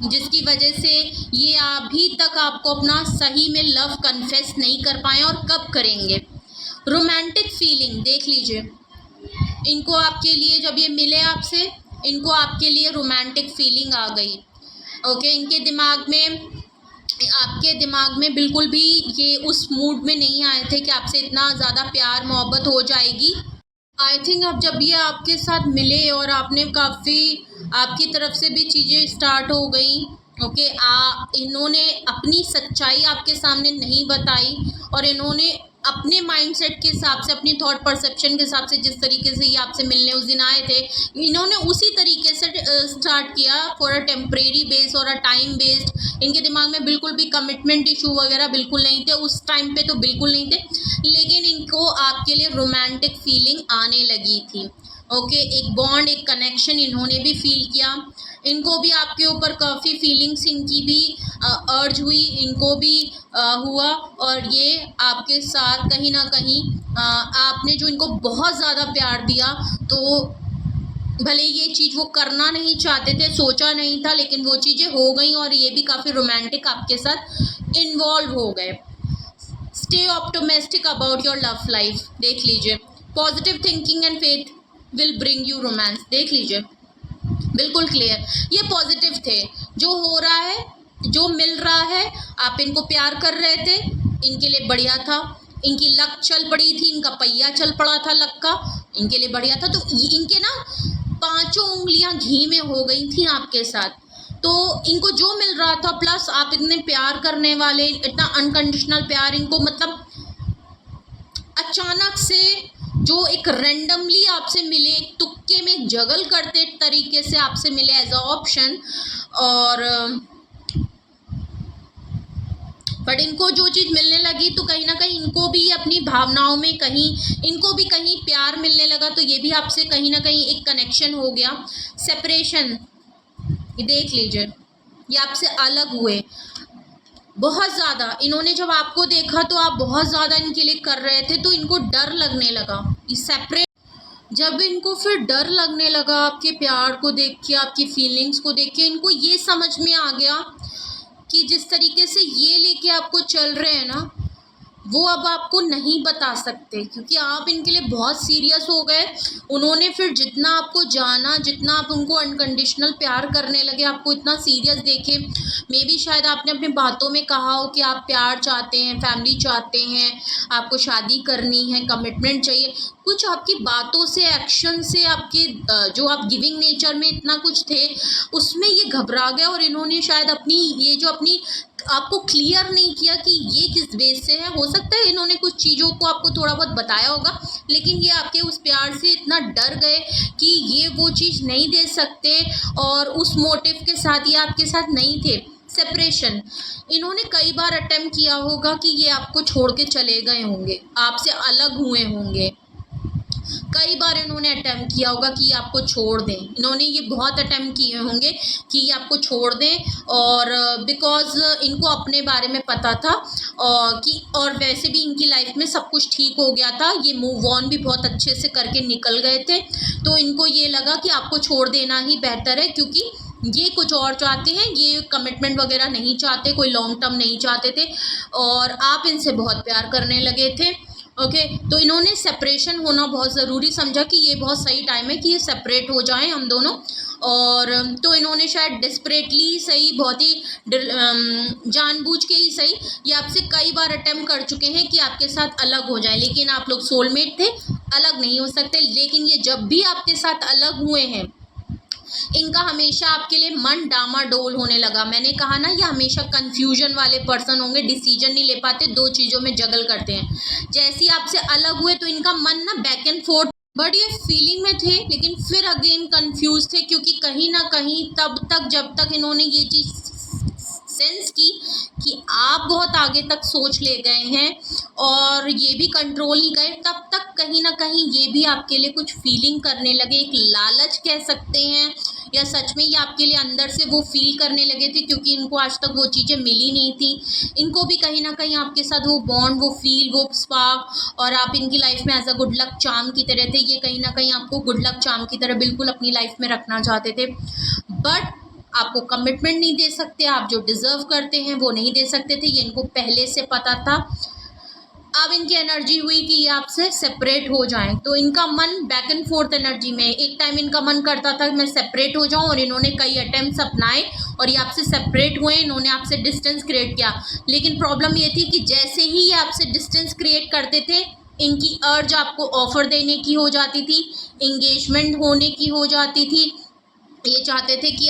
जिसकी वजह से ये अभी तक आपको अपना सही में लव कन्फेस नहीं कर पाए, और कब करेंगे। रोमांटिक फीलिंग देख लीजिए, इनको आपके लिए जब ये मिले आपसे, इनको आपके लिए रोमांटिक फीलिंग आ गई। ओके, इनके दिमाग में, आपके दिमाग में बिल्कुल भी ये उस मूड में नहीं आए थे कि आपसे इतना ज़्यादा प्यार मोहब्बत हो जाएगी। आई थिंक अब जब ये आपके साथ मिले और आपने काफ़ी, आपकी तरफ से भी चीज़ें स्टार्ट हो गई। ओके, इन्होंने अपनी सच्चाई आपके सामने नहीं बताई, और इन्होंने अपने माइंडसेट के हिसाब से, अपनी थॉट परसेप्शन के हिसाब से, जिस तरीके से ये आपसे मिलने उस दिन आए थे, इन्होंने उसी तरीके से स्टार्ट किया फॉर अ टेम्परेरी बेस और अ टाइम बेस्ड। इनके दिमाग में बिल्कुल भी कमिटमेंट इशू वगैरह बिल्कुल नहीं थे, उस टाइम पे तो बिल्कुल नहीं थे, लेकिन इनको आपके लिए रोमांटिक फीलिंग आने लगी थी। ओके, एक बॉन्ड, एक कनेक्शन इन्होंने भी फील किया, इनको भी आपके ऊपर काफ़ी फीलिंग्स इनकी भी अर्ज हुई, इनको भी हुआ, और ये आपके साथ कहीं ना कहीं आपने जो इनको बहुत ज़्यादा प्यार दिया, तो भले ये चीज़ वो करना नहीं चाहते थे, सोचा नहीं था, लेकिन वो चीज़ें हो गई और ये भी काफ़ी रोमांटिक आपके साथ इन्वॉल्व हो गए। Stay optimistic about your love life. देख लीजिए, positive thinking and faith will bring you romance. देख लीजिए, बिल्कुल क्लियर, ये पॉजिटिव थे। जो हो रहा है, जो मिल रहा है, आप इनको प्यार कर रहे थे, इनके लिए बढ़िया था, इनकी लक चल पड़ी थी, इनका पहिया चल पड़ा था लक का, इनके लिए बढ़िया था। तो इनके ना 5 उंगलियां घी में हो गई थी आपके साथ, तो इनको जो मिल रहा था, प्लस आप इतने प्यार करने वाले, इतना अनकंडीशनल प्यार इनको, मतलब अचानक से जो एक रैंडमली आपसे मिले, एक तुक्के में जगल करते तरीके से आपसे मिले एज अ ऑप्शन, और बट इनको जो चीज़ मिलने लगी तो कहीं ना कहीं इनको भी अपनी भावनाओं में कहीं, इनको भी कहीं प्यार मिलने लगा, तो ये भी आपसे कहीं ना कहीं एक कनेक्शन हो गया। सेपरेशन, देख लीजिए, ये आपसे अलग हुए बहुत ज़्यादा। इन्होंने जब आपको देखा तो आप बहुत ज़्यादा इनके लिए कर रहे थे, तो इनको डर लगने लगा। सेपरेट, जब इनको फिर डर लगने लगा आपके प्यार को देख के, आपकी फीलिंग्स को देख के, इनको ये समझ में आ गया कि जिस तरीके से ये लेके आपको चल रहे हैं ना, वो अब आपको नहीं बता सकते, क्योंकि आप इनके लिए बहुत सीरियस हो गए। उन्होंने फिर जितना आपको जाना, जितना आप उनको अनकंडीशनल प्यार करने लगे, आपको इतना सीरियस देखे, मे बी शायद आपने अपने बातों में कहा हो कि आप प्यार चाहते हैं, फैमिली चाहते हैं, आपको शादी करनी है, कमिटमेंट चाहिए, कुछ आपकी बातों से, एक्शन से, आपके जो आप गिविंग नेचर में इतना कुछ थे, उसमें ये घबरा गए, और इन्होंने शायद अपनी ये जो अपनी आपको क्लियर नहीं किया कि ये किस बेस से है। हो सकता है इन्होंने कुछ चीज़ों को आपको थोड़ा बहुत बताया होगा, लेकिन ये आपके उस प्यार से इतना डर गए कि ये वो चीज़ नहीं दे सकते, और उस मोटिव के साथ ये आपके साथ नहीं थे। सेपरेशन, इन्होंने कई बार अटेम्प्ट किया होगा कि ये आपको छोड़ के चले गए होंगे, आपसे अलग हुए होंगे। कई बार इन्होंने अटेम्प्ट किया होगा कि ये आपको छोड़ दें। इन्होंने ये बहुत अटेम्प्ट किए होंगे कि ये आपको छोड़ दें, और बिकॉज़ इनको अपने बारे में पता था और वैसे भी इनकी लाइफ में सब कुछ ठीक हो गया था, ये मूव ऑन भी बहुत अच्छे से करके निकल गए थे। तो इनको ये लगा कि आपको छोड़ देना ही बेहतर है, क्योंकि ये कुछ और चाहते हैं, ये कमिटमेंट वगैरह नहीं चाहते, कोई लॉन्ग टर्म नहीं चाहते थे, और आप इनसे बहुत प्यार करने लगे थे। ओके, तो इन्होंने सेपरेशन होना बहुत ज़रूरी समझा कि ये बहुत सही टाइम है कि ये सेपरेट हो जाएं हम दोनों। और तो इन्होंने शायद डेस्परेटली सही, बहुत ही जानबूझ के ही सही, ये आपसे कई बार अटेम्प्ट कर चुके हैं कि आपके साथ अलग हो जाएं, लेकिन आप लोग सोलमेट थे, अलग नहीं हो सकते। लेकिन ये जब भी आपके साथ अलग हुए हैं, इनका हमेशा आपके लिए मन डामाडोल होने लगा। मैंने कहा ना, ये हमेशा कंफ्यूजन वाले पर्सन होंगे, डिसीजन नहीं ले पाते, दो चीज़ों में जगल करते हैं। जैसे ही आपसे अलग हुए तो इनका मन ना बैक एंड फोर्थ, बट ये फीलिंग में थे, लेकिन फिर अगेन कंफ्यूज थे, क्योंकि कहीं ना कहीं तब तक, जब तक इन्होंने ये चीज़ सेंस की कि आप बहुत आगे तक सोच ले गए हैं और ये भी कंट्रोल नहीं गए, तब तक कहीं ना कहीं ये भी आपके लिए कुछ फीलिंग करने लगे। एक लालच कह सकते हैं, या सच में ये आपके लिए अंदर से वो फील करने लगे थे, क्योंकि इनको आज तक वो चीज़ें मिली नहीं थी। इनको भी कहीं ना कहीं आपके साथ वो बॉन्ड, वो फील, वो स्पार्क, और आप इनकी लाइफ में as a good luck charm की तरह थे। ये कहीं ना कहीं आपको गुड लक चार्म की तरह बिल्कुल अपनी लाइफ में रखना चाहते थे, बट आपको कमिटमेंट नहीं दे सकते, आप जो डिज़र्व करते हैं वो नहीं दे सकते थे। ये इनको पहले से पता था। अब इनकी एनर्जी हुई कि ये आपसे सेपरेट हो जाएं, तो इनका मन बैक एंड फोर्थ एनर्जी में। एक टाइम इनका मन करता था कि मैं सेपरेट हो जाऊं, और इन्होंने कई अटेम्प्ट्स अपनाए और ये आपसे सेपरेट हुए, इन्होंने आपसे डिस्टेंस क्रिएट किया। लेकिन प्रॉब्लम ये थी कि जैसे ही ये आपसे डिस्टेंस क्रिएट करते थे, इनकी अर्ज आपको ऑफर देने की हो जाती थी, इंगेजमेंट होने की हो जाती थी। ये चाहते थे कि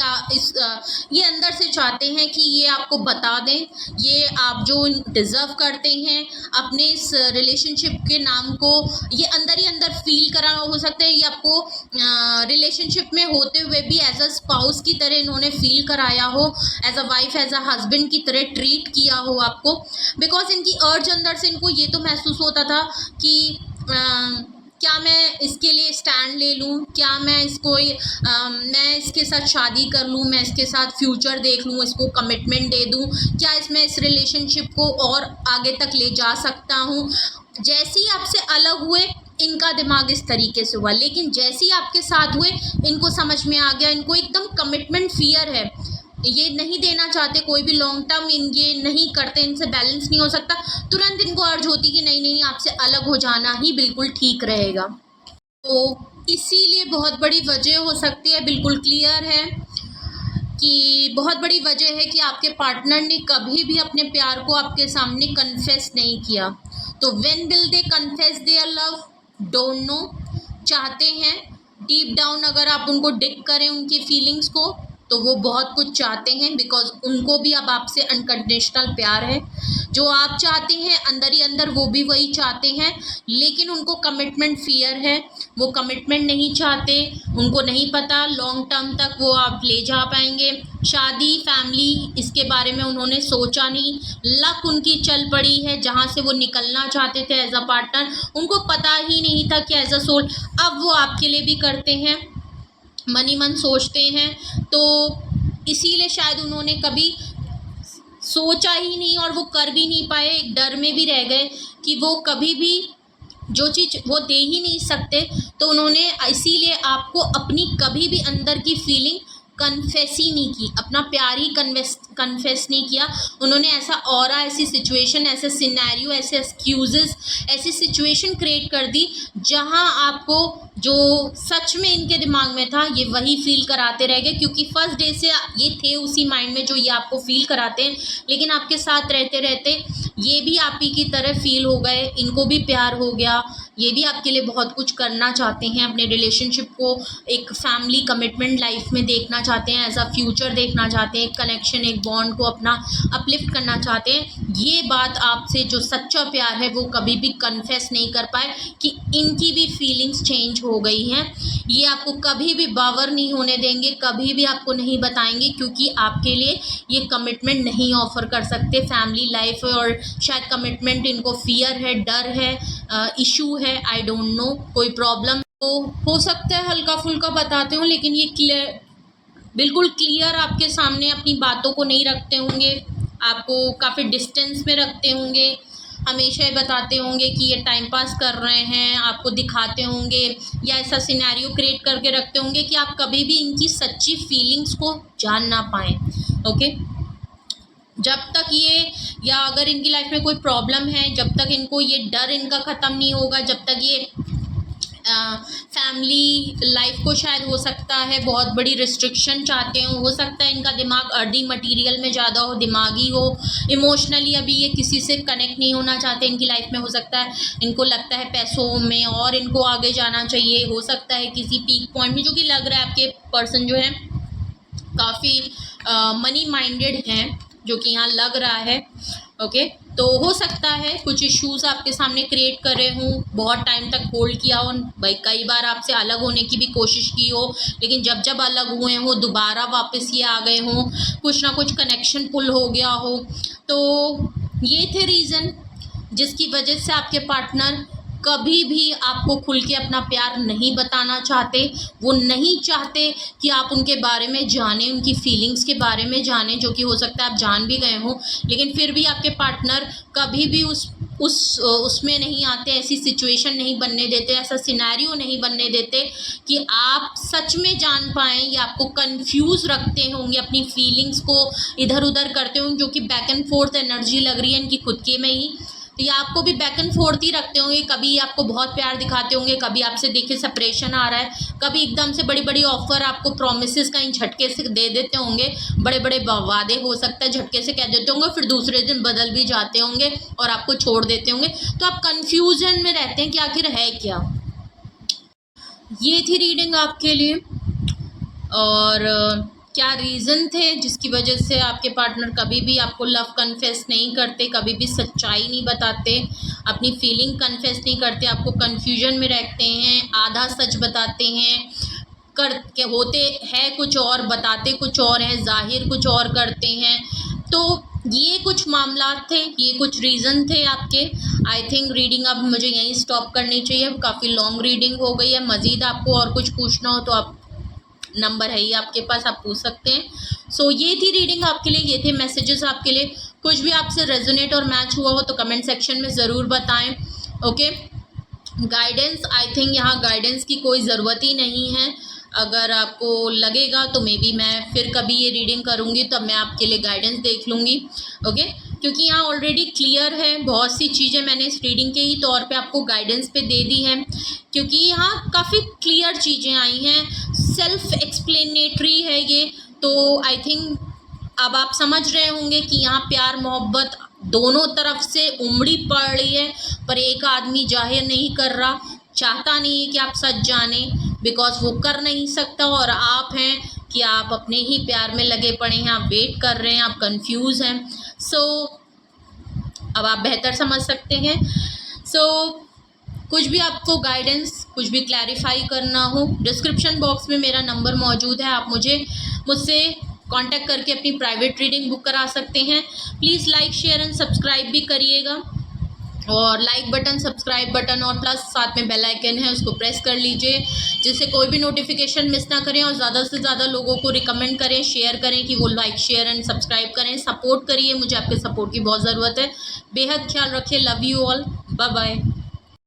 ये अंदर से चाहते हैं कि ये आपको बता दें, ये आप जो डिज़र्व करते हैं अपने इस रिलेशनशिप के नाम को, ये अंदर ही अंदर फील करा। हो सकता है ये आपको रिलेशनशिप में होते हुए भी एज अ स्पाउस की तरह इन्होंने फील कराया हो, as a wife, as a husband की तरह ट्रीट किया हो आपको, बिकॉज इनकी अर्ज अंदर से इनको ये तो महसूस होता था कि क्या मैं इसके लिए स्टैंड ले लूँ, क्या मैं मैं इसके साथ शादी कर लूँ, मैं इसके साथ फ्यूचर देख लूँ, इसको कमिटमेंट दे दूँ, क्या इसमें इस रिलेशनशिप को और आगे तक ले जा सकता हूँ। जैसे ही आपसे अलग हुए, इनका दिमाग इस तरीके से हुआ, लेकिन जैसे ही आपके साथ हुए, इनको समझ में आ गया, इनको एकदम कमिटमेंट फियर है, ये नहीं देना चाहते कोई भी लॉन्ग टर्म, ये नहीं करते, इनसे बैलेंस नहीं हो सकता। तुरंत इनको अर्ज होती कि नहीं नहीं, आपसे अलग हो जाना ही बिल्कुल ठीक रहेगा। तो इसीलिए बहुत बड़ी वजह हो सकती है, बिल्कुल क्लियर है कि बहुत बड़ी वजह है कि आपके पार्टनर ने कभी भी अपने प्यार को आपके सामने कन्फेस नहीं किया। तो when will they confess their love, don't know. चाहते हैं डीप डाउन, अगर आप उनको डिग करें उनकी फीलिंग्स को, तो वो बहुत कुछ चाहते हैं, बिकॉज उनको भी अब आपसे अनकंडीशनल प्यार है। जो आप चाहते हैं अंदर ही अंदर वो भी वही चाहते हैं, लेकिन उनको कमिटमेंट फियर है, वो कमिटमेंट नहीं चाहते। उनको नहीं पता लॉन्ग टर्म तक वो आप ले जा पाएंगे, शादी, फैमिली, इसके बारे में उन्होंने सोचा नहीं। लक उनकी चल पड़ी है, जहाँ से वो निकलना चाहते थे एज अ पार्टनर, उनको पता ही नहीं था कि एज अ सोल। अब वो आपके लिए भी करते हैं, मन ही मन सोचते हैं, तो इसीलिए शायद उन्होंने कभी सोचा ही नहीं और वो कर भी नहीं पाए, एक डर में भी रह गए कि वो कभी भी जो चीज़ वो दे ही नहीं सकते। तो उन्होंने इसीलिए आपको अपनी कभी भी अंदर की फीलिंग कन्फेस ही नहीं की, अपना प्यार ही कन्फेस नहीं किया उन्होंने। ऐसा और ऐसी सिचुएशन, ऐसे सिनेरियो, ऐसे एक्सक्यूज़ेस, ऐसी सिचुएशन क्रिएट कर दी जहां आपको जो सच में इनके दिमाग में था ये वही फील कराते रह गए, क्योंकि फर्स्ट डे से ये थे उसी माइंड में जो ये आपको फील कराते हैं। लेकिन आपके साथ रहते रहते ये भी आप ही की तरह फील हो गए, इनको भी प्यार हो गया, ये भी आपके लिए बहुत कुछ करना चाहते हैं, अपने रिलेशनशिप को एक फैमिली कमिटमेंट लाइफ में देखना चाहते हैं, एज अ फ्यूचर देखना चाहते हैं, एक कनेक्शन, एक बॉन्ड को अपना अपलिफ्ट करना चाहते हैं। ये बात आपसे जो सच्चा प्यार है वो कभी भी कन्फेस नहीं कर पाए कि इनकी भी फीलिंग्स चेंज हो गई हैं। ये आपको कभी भी बावर नहीं होने देंगे, कभी भी आपको नहीं बताएंगे, क्योंकि आपके लिए ये कमिटमेंट नहीं ऑफ़र कर सकते। फैमिली लाइफ है और शायद कमिटमेंट इनको फियर है, डर है, इशू है, आई डोंट नो, कोई प्रॉब्लम तो हो सकता है हल्का फुल्का बताते हो, लेकिन ये बिल्कुल क्लियर आपके सामने अपनी बातों को नहीं रखते होंगे, आपको काफ़ी डिस्टेंस में रखते होंगे, हमेशा ये बताते होंगे कि ये टाइम पास कर रहे हैं, आपको दिखाते होंगे या ऐसा सिनेरियो क्रिएट करके रखते होंगे कि आप कभी भी इनकी सच्ची फीलिंग्स को जान ना पाएँ। ओके, जब तक ये, या अगर इनकी लाइफ में कोई प्रॉब्लम है, जब तक इनको ये डर इनका ख़त्म नहीं होगा, जब तक ये फैमिली लाइफ को शायद हो सकता है बहुत बड़ी रिस्ट्रिक्शन चाहते हो सकता है इनका दिमाग अर्दी मटेरियल में ज़्यादा हो, दिमागी हो, इमोशनली अभी ये किसी से कनेक्ट नहीं होना चाहते इनकी लाइफ में, हो सकता है इनको लगता है पैसों में और इनको आगे जाना चाहिए, हो सकता है किसी पीक पॉइंट में, जो कि लग रहा है आपके पर्सन जो है काफ़ी मनी माइंडेड हैं, जो कि यहाँ लग रहा है। ओके, तो हो सकता है कुछ इश्यूज़ आपके सामने क्रिएट कर रहे हों, बहुत टाइम तक होल्ड किया हो भाई, कई बार आपसे अलग होने की भी कोशिश की हो, लेकिन जब जब अलग हुए हो दोबारा वापस ये आ गए हों, कुछ ना कुछ कनेक्शन पुल हो गया हो। तो ये थे रीज़न जिसकी वजह से आपके पार्टनर कभी भी आपको खुल के अपना प्यार नहीं बताना चाहते। वो नहीं चाहते कि आप उनके बारे में जानें, उनकी फीलिंग्स के बारे में जानें, जो कि हो सकता है आप जान भी गए हों, लेकिन फिर भी आपके पार्टनर कभी भी उसमें नहीं आते, ऐसी सिचुएशन नहीं बनने देते, ऐसा सिनेरियो नहीं बनने देते कि आप सच में जान पाएँ, या आपको कंफ्यूज रखते होंगे, अपनी फीलिंग्स को इधर उधर करते होंगे, जो कि बैक एंड फोर्थ एनर्जी लग रही है इनकी खुद के में ही। तो ये आपको भी बैक एंड फोर्थ ही रखते होंगे, कभी आपको बहुत प्यार दिखाते होंगे, कभी आपसे देखिए सेपरेशन आ रहा है, कभी एकदम से बड़ी बड़ी ऑफ़र आपको प्रोमिसेस कहीं झटके से दे देते होंगे, बड़े बड़े वादे हो सकता है झटके से कह देते होंगे, फिर दूसरे दिन बदल भी जाते होंगे और आपको छोड़ देते होंगे। तो आप कन्फ्यूजन में रहते हैं कि आखिर है क्या। ये थी रीडिंग आपके लिए, और क्या रीज़न थे जिसकी वजह से आपके पार्टनर कभी भी आपको लव कन्फेस नहीं करते, कभी भी सच्चाई नहीं बताते, अपनी फीलिंग कन्फेस नहीं करते, आपको कन्फ्यूजन में रखते हैं, आधा सच बताते हैं, कर के होते हैं कुछ और, बताते कुछ और हैं, ज़ाहिर कुछ और करते हैं। तो ये कुछ मामला थे, ये कुछ रीज़न थे आपके। आई थिंक रीडिंग अब मुझे यहीं स्टॉप करनी चाहिए, काफ़ी लॉन्ग रीडिंग हो गई है। मज़ीद आपको और कुछ पूछना हो तो आप नंबर है ही आपके पास, आप पूछ सकते हैं। सो ये थी रीडिंग आपके लिए, ये थे मैसेजेस आपके लिए। कुछ भी आपसे रेजोनेट और मैच हुआ हो तो कमेंट सेक्शन में ज़रूर बताएं। ओके, गाइडेंस, आई थिंक यहाँ गाइडेंस की कोई ज़रूरत ही नहीं है। अगर आपको लगेगा तो मे बी मैं फिर कभी ये रीडिंग करूँगी तब मैं आपके लिए गाइडेंस देख लूँगी। ओके, क्योंकि यहाँ ऑलरेडी क्लियर है, बहुत सी चीज़ें मैंने इस रीडिंग के ही तौर पे आपको गाइडेंस पे दे दी हैं, क्योंकि यहाँ काफ़ी क्लियर चीज़ें आई हैं, सेल्फ एक्सप्लेनेटरी है ये। तो आई थिंक अब आप समझ रहे होंगे कि यहाँ प्यार मोहब्बत दोनों तरफ से उमड़ी पड़ रही है, पर एक आदमी जाहिर नहीं कर रहा, चाहता नहीं है कि आप सच जाने, बिकॉज वो कर नहीं सकता, और आप हैं कि आप अपने ही प्यार में लगे पड़े हैं, आप वेट कर रहे हैं, आप कंफ्यूज हैं। सो अब आप बेहतर समझ सकते हैं। सो कुछ भी आपको गाइडेंस, कुछ भी क्लैरिफाई करना हो, डिस्क्रिप्शन बॉक्स में मेरा नंबर मौजूद है, आप मुझसे कांटेक्ट करके अपनी प्राइवेट रीडिंग बुक करा सकते हैं। Please like share and subscribe भी करिएगा, और लाइक बटन, सब्सक्राइब बटन और प्लस साथ में बेल आइकन है उसको प्रेस कर लीजिए, जिससे कोई भी नोटिफिकेशन मिस ना करें, और ज़्यादा से ज़्यादा लोगों को रिकमेंड करें, शेयर करें कि वो लाइक शेयर एंड सब्सक्राइब करें। सपोर्ट करिए, मुझे आपके सपोर्ट की बहुत ज़रूरत है। बेहद ख्याल रखिए, love you all, bye bye.